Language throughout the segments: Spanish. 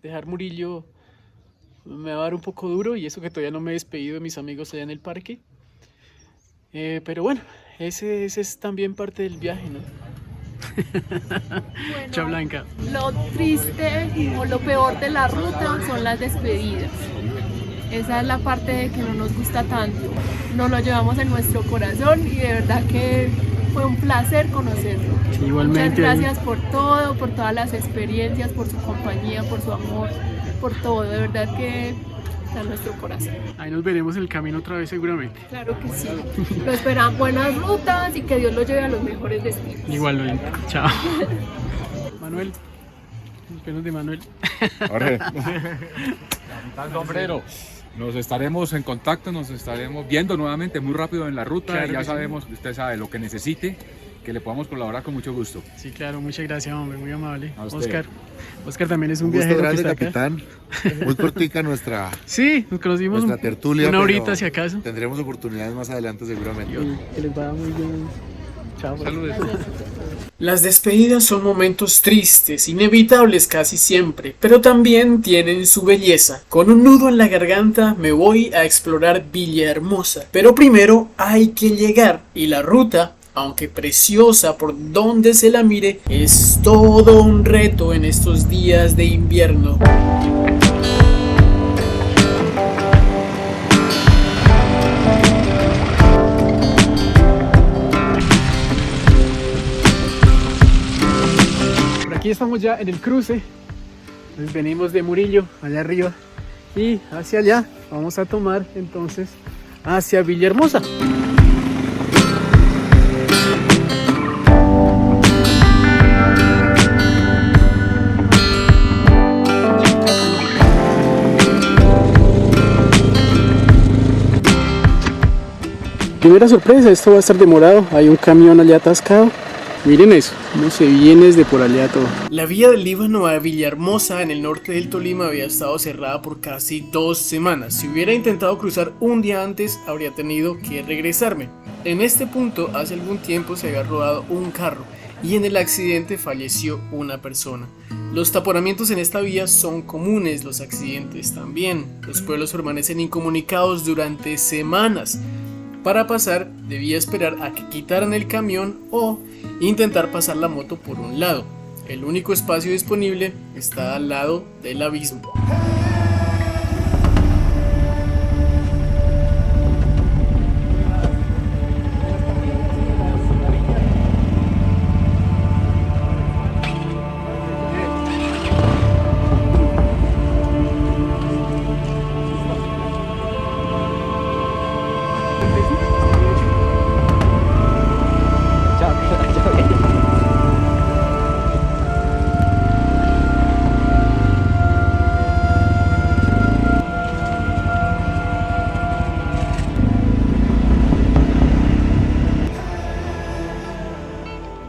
Dejar Murillo me va a dar un poco duro, y eso que todavía no me he despedido de mis amigos allá en el parque. Pero bueno, ese es también parte del viaje, ¿no? Bueno, Chao, Blanca. lo triste o lo peor de la ruta son las despedidas. Esa es la parte que no nos gusta tanto. Nos lo llevamos en nuestro corazón y de verdad que fue un placer conocerlo. Sí, igualmente. Muchas gracias por todo, por todas las experiencias, por su compañía, por su amor, por todo. De verdad que está en nuestro corazón. Ahí nos veremos en el camino otra vez seguramente. Claro que sí. Lo esperan buenas rutas y que Dios lo lleve a los mejores destinos. Igualmente. Chao. Manuel. Nos vemos de Manuel. Jorge. Capitán Sombrero. Nos estaremos en contacto, nos estaremos viendo nuevamente muy rápido en la ruta. Claro, ya que sabemos, usted sabe lo que necesite, que le podamos colaborar con mucho gusto. Sí, claro, muchas gracias, hombre, muy amable. A usted. Oscar. Oscar también es un gusto viajero grande, que está acá. capitán. Muy cortica nuestra Sí, nos conocimos tertulia. una pero horita si acaso. Tendremos oportunidades más adelante seguramente. Que les vaya muy bien. Chao. Saludos. Las despedidas son momentos tristes, inevitables casi siempre, pero también tienen su belleza. Con un nudo en la garganta me voy a explorar Villahermosa, pero primero hay que llegar, y la ruta, aunque preciosa por donde se la mire, es todo un reto en estos días de invierno. Aquí estamos ya en el cruce. Entonces venimos de Murillo, allá arriba, y hacia allá vamos a tomar entonces hacia Villahermosa. Primera sorpresa, esto va a estar demorado, hay un camión allá atascado. Miren eso, cómo se viene desde por allá todo. La vía del Líbano a Villahermosa, en el norte del Tolima, había estado cerrada por casi 2 semanas. Si hubiera intentado cruzar un día antes, habría tenido que regresarme. En este punto, hace algún tiempo se había rodado un carro y en el accidente falleció una persona. Los taponamientos en esta vía son comunes, los accidentes también. Los pueblos permanecen incomunicados durante semanas. Para pasar, debía esperar a que quitaran el camión o intentar pasar la moto por un lado. El único espacio disponible está al lado del abismo.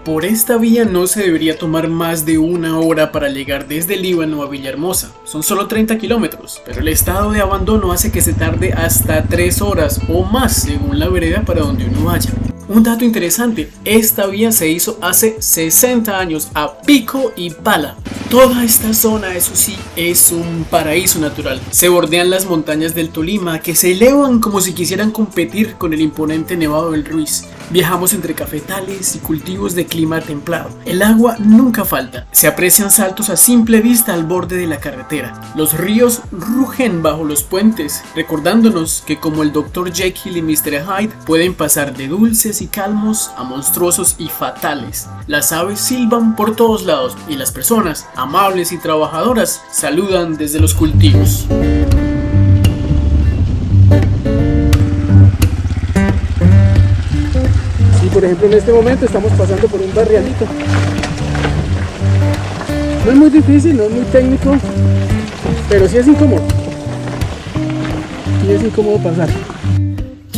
Por esta vía no se debería tomar más de 1 hora para llegar desde Líbano a Villahermosa. Son solo 30 kilómetros, pero el estado de abandono hace que se tarde hasta 3 horas o más según la vereda para donde uno vaya. Un dato interesante, esta vía se hizo hace 60 años a pico y pala. Toda esta zona, eso sí, es un paraíso natural. Se bordean las montañas del Tolima que se elevan como si quisieran competir con el imponente Nevado del Ruiz. Viajamos entre cafetales y cultivos de clima templado. El agua nunca falta. Se aprecian saltos a simple vista al borde de la carretera. Los ríos rugen bajo los puentes, recordándonos que como el Dr. Jekyll y Mr. Hyde pueden pasar de dulces y calmos a monstruosos y fatales. Las aves silban por todos lados y las personas, amables y trabajadoras, saludan desde los cultivos. Y por ejemplo en este momento estamos pasando por un barrialito. No es muy difícil, no es muy técnico, pero sí es incómodo. Sí es incómodo pasar.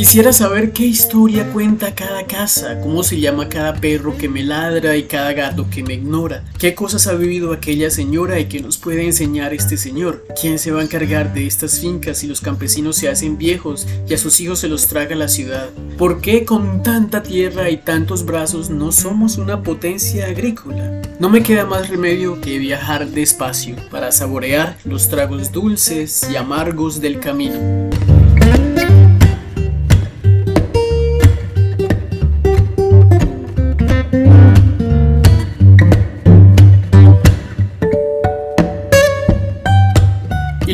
Quisiera saber qué historia cuenta cada casa, cómo se llama cada perro que me ladra y cada gato que me ignora, qué cosas ha vivido aquella señora y qué nos puede enseñar este señor, quién se va a encargar de estas fincas si los campesinos se hacen viejos y a sus hijos se los traga la ciudad, por qué con tanta tierra y tantos brazos no somos una potencia agrícola. No me queda más remedio que viajar despacio para saborear los tragos dulces y amargos del camino.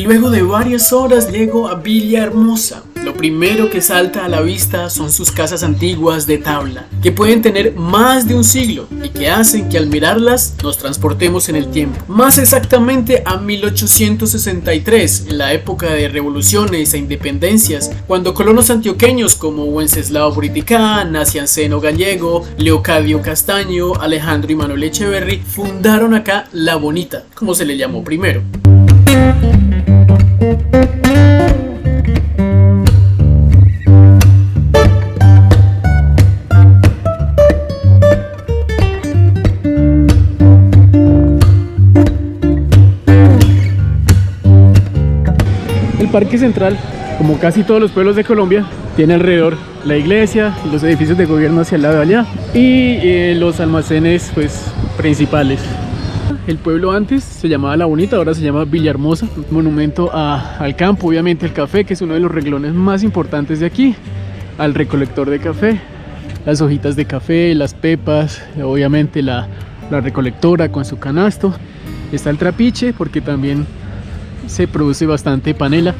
Luego de varias horas llego a Villahermosa. Lo primero que salta a la vista son sus casas antiguas de tabla, que pueden tener más de un siglo y que hacen que al mirarlas nos transportemos en el tiempo. Más exactamente a 1863, en la época de revoluciones e independencias, cuando colonos antioqueños como Wenceslao Buriticá, Nacianceno Gallego, Leocadio Castaño, Alejandro y Manuel Echeverry fundaron acá La Bonita, como se le llamó primero. El Parque Central, como casi todos los pueblos de Colombia, tiene alrededor la iglesia y los edificios de gobierno hacia el lado de allá y los almacenes pues principales. El pueblo antes se llamaba La Bonita, ahora se llama Villahermosa, monumento al campo, obviamente al café, que es uno de los renglones más importantes de aquí, al recolector de café, las hojitas de café, las pepas, obviamente la recolectora con su canasto. Está el trapiche porque también se produce bastante panela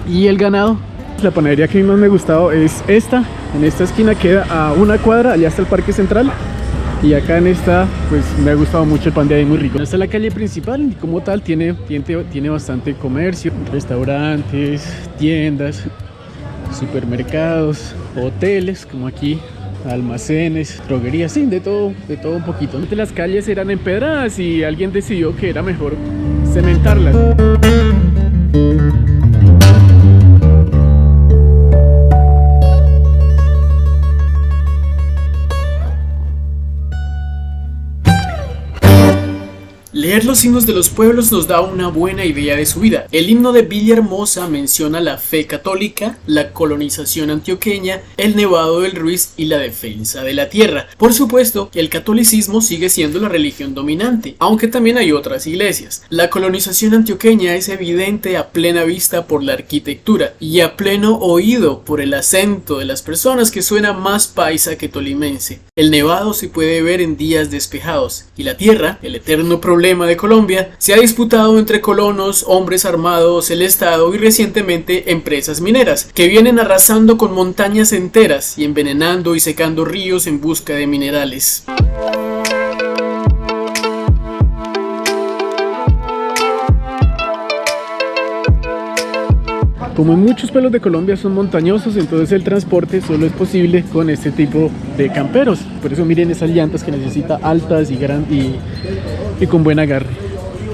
y el ganado. La panadería que más me ha gustado es esta, en esta esquina queda a una cuadra, allá está el Parque Central. Y acá en esta, pues me ha gustado mucho el pan de ahí, muy rico. Esta es la calle principal y como tal tiene bastante comercio, restaurantes, tiendas, supermercados, hoteles, como aquí, almacenes, droguerías, sí, de todo un poquito. Antes las calles eran empedradas y alguien decidió que era mejor cementarlas. Leer los himnos de los pueblos nos da una buena idea de su vida. El himno de Villahermosa menciona la fe católica, la colonización antioqueña, el Nevado del Ruiz y la defensa de la tierra. Por supuesto, el catolicismo sigue siendo la religión dominante, aunque también hay otras iglesias. La colonización antioqueña es evidente a plena vista por la arquitectura y a pleno oído por el acento de las personas que suena más paisa que tolimense. El nevado se puede ver en días despejados y la tierra, el eterno problema de Colombia, se ha disputado entre colonos, hombres armados, el Estado y recientemente empresas mineras, que vienen arrasando con montañas enteras y envenenando y secando ríos en busca de minerales. Como en muchos pueblos de Colombia son montañosos, entonces el transporte solo es posible con este tipo de camperos. Por eso miren esas llantas que necesita altas y con buen agarre.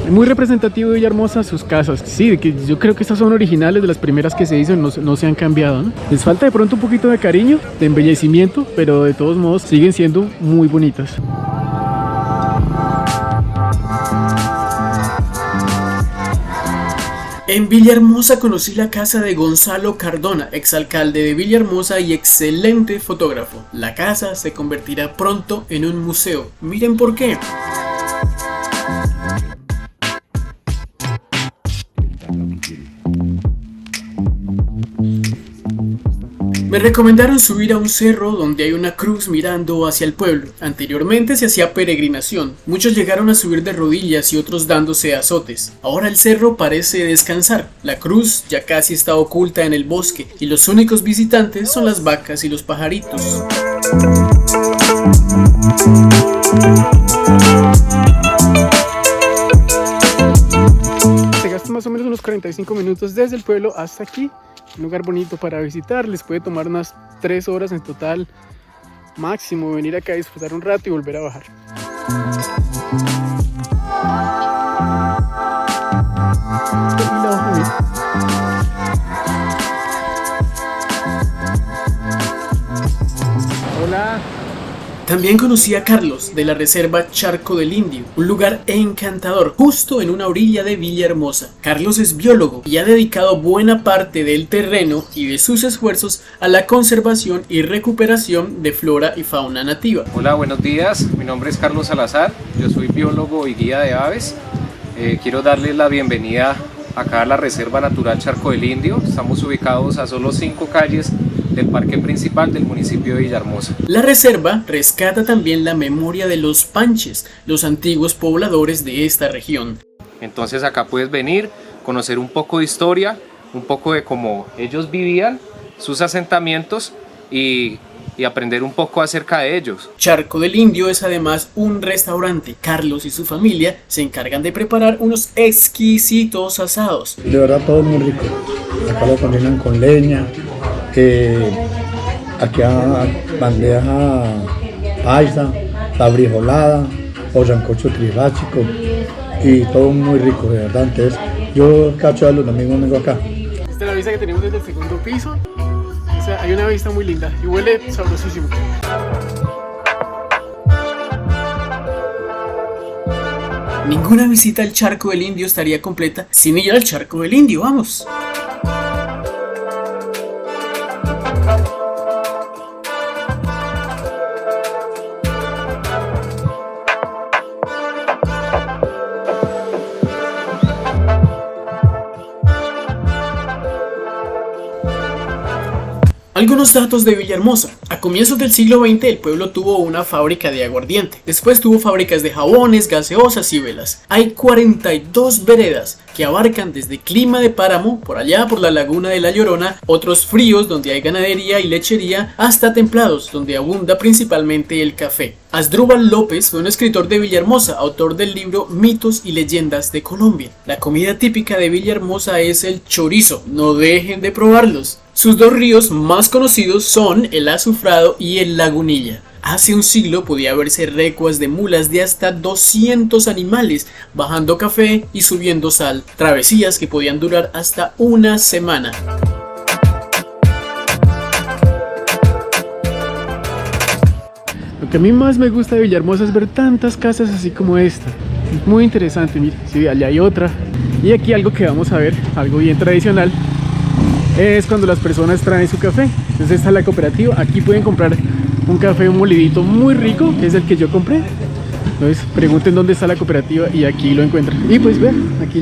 Es muy representativo de Villahermosa, sus casas. Sí, que yo creo que estas son originales, de las primeras que se hizo, no se han cambiado, ¿no? Les falta de pronto un poquito de cariño, de embellecimiento, pero de todos modos siguen siendo muy bonitas. En Villahermosa conocí la casa de Gonzalo Cardona, exalcalde de Villahermosa y excelente fotógrafo. La casa se convertirá pronto en un museo. Miren por qué. Me recomendaron subir a un cerro donde hay una cruz mirando hacia el pueblo. Anteriormente se hacía peregrinación. Muchos llegaron a subir de rodillas y otros dándose azotes. Ahora el cerro parece descansar. La cruz ya casi está oculta en el bosque y los únicos visitantes son las vacas y los pajaritos. Se gasta más o menos unos 45 minutos desde el pueblo hasta aquí. Un lugar bonito para visitar, les puede tomar unas 3 horas en total máximo venir acá a disfrutar un rato y volver a bajar. También conocí a Carlos de la reserva Charco del Indio, un lugar encantador justo en una orilla de Villahermosa. Carlos es biólogo y ha dedicado buena parte del terreno y de sus esfuerzos a la conservación y recuperación de flora y fauna nativa. Hola, buenos días, mi nombre es Carlos Salazar, yo soy biólogo y guía de aves. Quiero darles la bienvenida acá a la Reserva Natural Charco del Indio. Estamos ubicados a solo 5 calles del parque principal del municipio de Villahermosa. La reserva rescata también la memoria de los panches, los antiguos pobladores de esta región. Entonces acá puedes venir, conocer un poco de historia, un poco de cómo ellos vivían, sus asentamientos y aprender un poco acerca de ellos. Charco del Indio es además un restaurante. Carlos y su familia se encargan de preparar unos exquisitos asados. De verdad todo es muy rico. Acá lo cocinan con leña, aquí bandeja paisa, la frijolada o sancocho trifásico y todo muy rico, de verdad. Entonces yo cacho a los domingos vengo acá. Esta es la vista que tenemos desde el segundo piso. O sea, hay una vista muy linda y huele sabrosísimo. Ninguna visita al Charco del Indio estaría completa sin ir al Charco del Indio, vamos. Algunos datos de Villahermosa. A comienzos del siglo XX el pueblo tuvo una fábrica de aguardiente. Después tuvo fábricas de jabones, gaseosas y velas. Hay 42 veredas que abarcan desde clima de páramo, por allá por la laguna de La Llorona, otros fríos donde hay ganadería y lechería, hasta templados donde abunda principalmente el café. Asdrúbal López fue un escritor de Villahermosa, autor del libro Mitos y Leyendas de Colombia. La comida típica de Villahermosa es el chorizo, no dejen de probarlos. Sus dos ríos más conocidos son el Azufrado y el Lagunilla. Hace un siglo podía verse recuas de mulas de hasta 200 animales bajando café y subiendo sal, travesías que podían durar hasta una semana. Lo que a mí más me gusta de Villahermosa es ver tantas casas así como esta. Es muy interesante, mira, sí, allá hay otra. Y aquí algo que vamos a ver, algo bien tradicional, es cuando las personas traen su café. Entonces esta es la cooperativa, aquí pueden comprar un café molidito muy rico, que es el que yo compré. Entonces pregunten dónde está la cooperativa y aquí lo encuentran. Y pues vean, aquí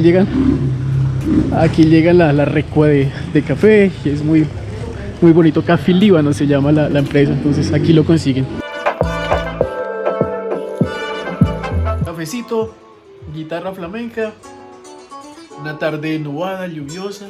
llega la recua de café, y es muy bonito. Café Líbano se llama la empresa, entonces aquí lo consiguen. Cafecito, guitarra flamenca, una tarde nublada, lluviosa.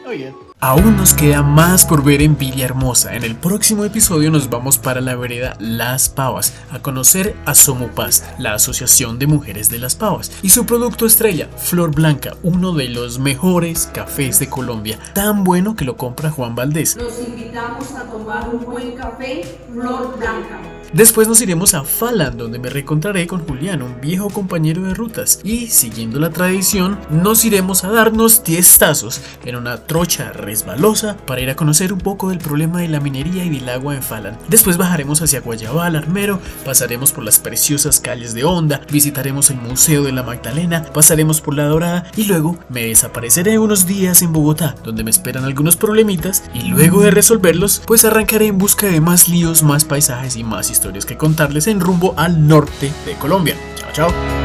Oye. Aún nos queda más por ver en Villahermosa. En el próximo episodio nos vamos para la vereda Las Pavas a conocer a Somopaz, la Asociación de Mujeres de Las Pavas, y su producto estrella, Flor Blanca, uno de los mejores cafés de Colombia, tan bueno que lo compra Juan Valdés. Los invitamos a tomar un buen café Flor Blanca. Después nos iremos a Falan, donde me reencontraré con Julián, un viejo compañero de rutas, y siguiendo la tradición nos iremos a darnos tiestazos en una trocha resbalosa para ir a conocer un poco del problema de la minería y del agua en Falan. Después bajaremos hacia Guayabal, Armero, pasaremos por las preciosas calles de Honda, visitaremos el Museo de la Magdalena, pasaremos por La Dorada y luego me desapareceré unos días en Bogotá, donde me esperan algunos problemitas, y luego de resolverlos pues arrancaré en busca de más líos, más paisajes y más historias que contarles en rumbo al norte de Colombia. Chao, chao.